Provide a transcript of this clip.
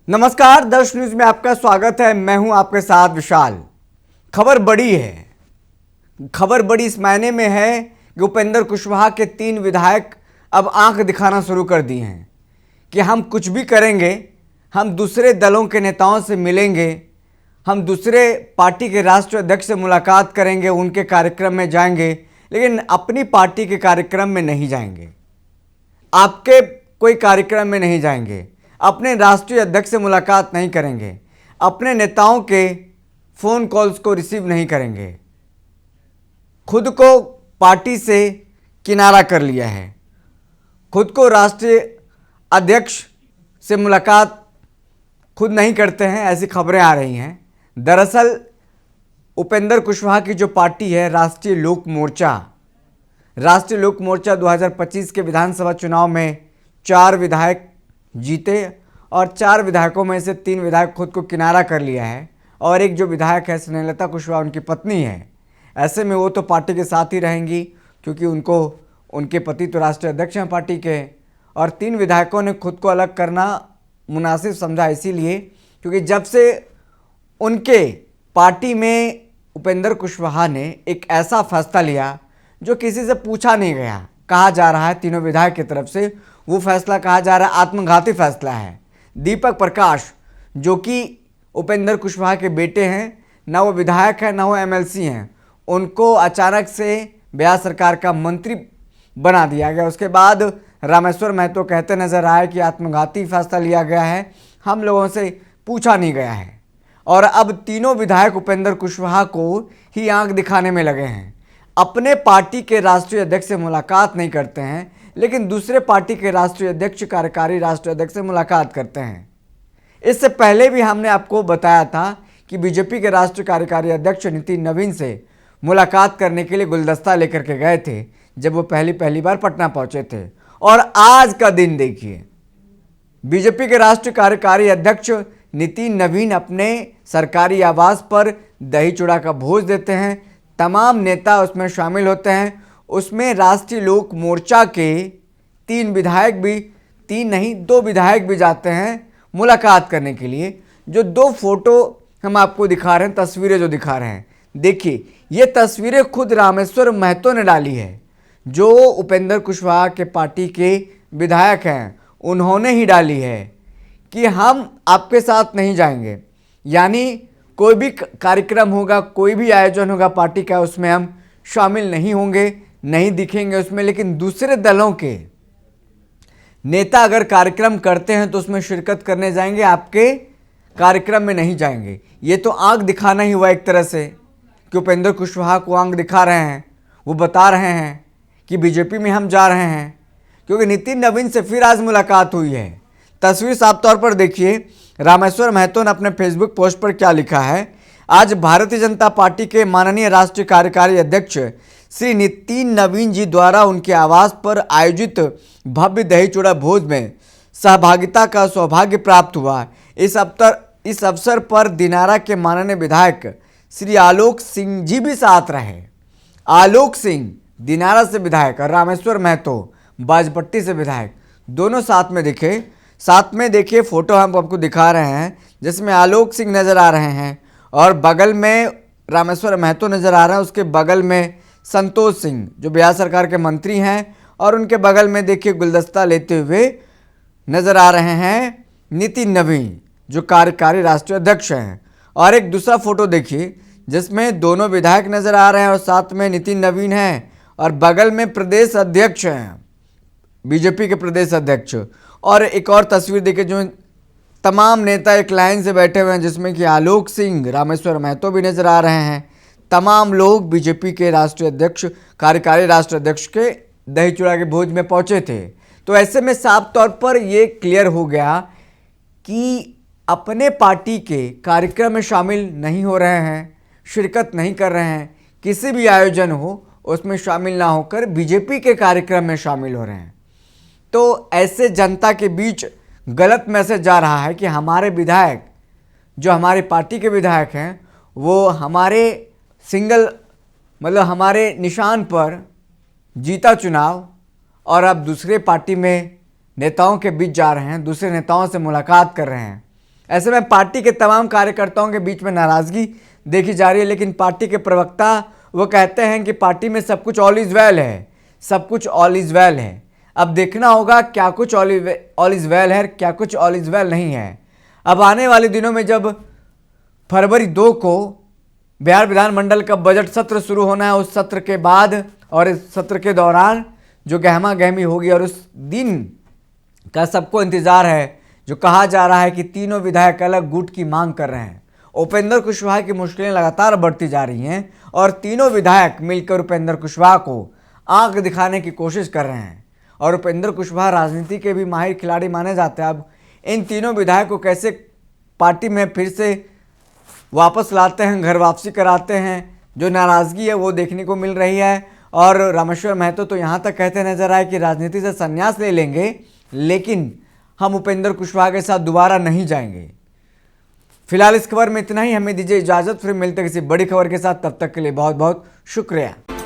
नमस्कार, दर्श न्यूज में आपका स्वागत है। मैं हूं आपके साथ विशाल। खबर बड़ी है। खबर बड़ी इस मायने में है कि उपेंद्र कुशवाहा के 3 विधायक अब आंख दिखाना शुरू कर दिए हैं कि हम कुछ भी करेंगे, हम दूसरे दलों के नेताओं से मिलेंगे, हम दूसरे पार्टी के राष्ट्रीय अध्यक्ष से मुलाकात करेंगे, उनके कार्यक्रम में जाएंगे, लेकिन अपनी पार्टी के कार्यक्रम में नहीं जाएंगे, आपके कोई कार्यक्रम में नहीं जाएंगे, अपने राष्ट्रीय अध्यक्ष से मुलाकात नहीं करेंगे, अपने नेताओं के फ़ोन कॉल्स को रिसीव नहीं करेंगे। खुद को पार्टी से किनारा कर लिया है। खुद को राष्ट्रीय अध्यक्ष से मुलाकात खुद नहीं करते हैं, ऐसी खबरें आ रही हैं। दरअसल उपेंद्र कुशवाहा की जो पार्टी है राष्ट्रीय लोक मोर्चा 2025 के विधानसभा चुनाव में 4 विधायक जीते और 4 विधायकों में से 3 विधायक खुद को किनारा कर लिया है और एक जो विधायक है स्नेहलता कुशवाहा उनकी पत्नी है। ऐसे में वो तो पार्टी के साथ ही रहेंगी क्योंकि उनके पति तो राष्ट्रीय अध्यक्ष हैं पार्टी के। और 3 विधायकों ने खुद को अलग करना मुनासिब समझा इसीलिए क्योंकि जब से उनके पार्टी में उपेंद्र कुशवाहा ने एक ऐसा फैसला लिया जो किसी से पूछा नहीं गया, कहा जा रहा है तीनों विधायक की तरफ से, वो फैसला कहा जा रहा है आत्मघाती फैसला है। दीपक प्रकाश जो कि उपेंद्र कुशवाहा के बेटे हैं, ना वो विधायक हैं ना वो एमएलसी हैं, उनको अचानक से बिहार सरकार का मंत्री बना दिया गया। उसके बाद रामेश्वर महतो कहते नजर आए कि आत्मघाती फैसला लिया गया है, हम लोगों से पूछा नहीं गया है। और अब तीनों विधायक उपेंद्र कुशवाहा को ही आंख दिखाने में लगे हैं। अपने पार्टी के राष्ट्रीय अध्यक्ष से मुलाकात नहीं करते हैं, लेकिन दूसरे पार्टी के राष्ट्रीय अध्यक्ष, कार्यकारी राष्ट्रीय अध्यक्ष से मुलाकात करते हैं। इससे पहले भी हमने आपको बताया था कि बीजेपी के राष्ट्रीय कार्यकारी अध्यक्ष नितिन नवीन से मुलाकात करने के लिए गुलदस्ता लेकर के गए थे जब वो पहली बार पटना पहुंचे थे। और आज का दिन देखिए, बीजेपी के राष्ट्रीय कार्यकारी अध्यक्ष नितिन नवीन अपने सरकारी आवास पर दही चूड़ा का भोज देते हैं। तमाम नेता उसमें शामिल होते हैं। उसमें राष्ट्रीय लोक मोर्चा के 3 विधायक भी, 3 नहीं 2 विधायक भी जाते हैं मुलाकात करने के लिए। जो 2 फोटो हम आपको दिखा रहे हैं, तस्वीरें जो दिखा रहे हैं, देखिए ये तस्वीरें खुद रामेश्वर महतो ने डाली है, जो उपेंद्र कुशवाहा के पार्टी के विधायक हैं, उन्होंने ही डाली है कि हम आपके साथ नहीं जाएंगे। यानी कोई भी कार्यक्रम होगा, कोई भी आयोजन होगा पार्टी का, उसमें हम शामिल नहीं होंगे, नहीं दिखेंगे उसमें, लेकिन दूसरे दलों के नेता अगर कार्यक्रम करते हैं तो उसमें शिरकत करने जाएंगे, आपके कार्यक्रम में नहीं जाएंगे। ये तो आंख दिखाना ही हुआ एक तरह से कि उपेंद्र कुशवाहा को आंख दिखा रहे हैं, वो बता रहे हैं कि बीजेपी में हम जा रहे हैं। क्योंकि नितिन नवीन से फिर आज मुलाकात हुई है। तस्वीर साफ तौर पर देखिए, रामेश्वर महतो ने अपने फेसबुक पोस्ट पर क्या लिखा है। आज भारतीय जनता पार्टी के माननीय राष्ट्रीय कार्यकारी अध्यक्ष श्री नितिन नवीन जी द्वारा उनके आवास पर आयोजित भव्य दही चूड़ा भोज में सहभागिता का सौभाग्य प्राप्त हुआ। इस अवसर पर दिनारा के माननीय विधायक श्री आलोक सिंह जी भी साथ रहे। आलोक सिंह दिनारा से विधायक और रामेश्वर महतो बाजपट्टी से विधायक, दोनों साथ में दिखे। साथ में देखिए फोटो हम आपको दिखा रहे हैं जिसमें आलोक सिंह नजर आ रहे हैं और बगल में रामेश्वर महतो नजर आ रहा है। उसके बगल में संतोष सिंह जो बिहार सरकार के मंत्री हैं और उनके बगल में देखिए गुलदस्ता लेते हुए नजर आ रहे हैं नितिन नवीन जो कार्यकारी राष्ट्रीय अध्यक्ष हैं। और एक दूसरा फोटो देखिए जिसमें दोनों विधायक नजर आ रहे हैं और साथ में नितिन नवीन हैं और बगल में प्रदेश अध्यक्ष हैं, बीजेपी के प्रदेश अध्यक्ष। और एक और तस्वीर देखिए जो तमाम नेता एक लाइन से बैठे हुए हैं जिसमें कि आलोक सिंह, रामेश्वर महतो भी नजर आ रहे हैं। तमाम लोग बीजेपी के राष्ट्रीय अध्यक्ष, कार्यकारी राष्ट्रीय अध्यक्ष के दही चूड़ा के भोज में पहुंचे थे। तो ऐसे में साफ तौर पर ये क्लियर हो गया कि अपने पार्टी के कार्यक्रम में शामिल नहीं हो रहे हैं, शिरकत नहीं कर रहे हैं, किसी भी आयोजन हो उसमें शामिल ना होकर बीजेपी के कार्यक्रम में शामिल हो रहे हैं। तो ऐसे जनता के बीच गलत मैसेज जा रहा है कि हमारे विधायक, जो हमारी पार्टी के विधायक हैं, वो हमारे हमारे निशान पर जीता चुनाव और अब दूसरे पार्टी में नेताओं के बीच जा रहे हैं, दूसरे नेताओं से मुलाकात कर रहे हैं। ऐसे में पार्टी के तमाम कार्यकर्ताओं के बीच में नाराजगी देखी जा रही है, लेकिन पार्टी के प्रवक्ता वो कहते हैं कि पार्टी में सब कुछ ऑल इज वेल है, सब कुछ ऑल इज वेल है। अब देखना होगा क्या कुछ ऑल इज वेल है, क्या कुछ ऑल इज वेल नहीं है। अब आने वाले दिनों में जब फरवरी 2 को बिहार विधानमंडल का बजट सत्र शुरू होना है, उस सत्र के बाद और इस सत्र के दौरान जो गहमा गहमी होगी और उस दिन का सबको इंतजार है, जो कहा जा रहा है कि तीनों विधायक अलग गुट की मांग कर रहे हैं। उपेंद्र कुशवाहा की मुश्किलें लगातार बढ़ती जा रही हैं और तीनों विधायक मिलकर उपेंद्र कुशवाहा को आंख दिखाने की कोशिश कर रहे हैं। और उपेंद्र कुशवाहा राजनीति के भी माहिर खिलाड़ी माने जाते हैं। अब इन तीनों विधायक को कैसे पार्टी में फिर से वापस लाते हैं, घर वापसी कराते हैं, जो नाराज़गी है वो देखने को मिल रही है। और रामेश्वर महतो तो यहाँ तक कहते नजर आए कि राजनीति से संन्यास ले लेंगे, लेकिन हम उपेंद्र कुशवाहा के साथ दोबारा नहीं जाएंगे। फिलहाल इस खबर में इतना ही। हमें दीजिए इजाज़त, फिर मिलते किसी बड़ी खबर के साथ। तब तक के लिए बहुत बहुत शुक्रिया।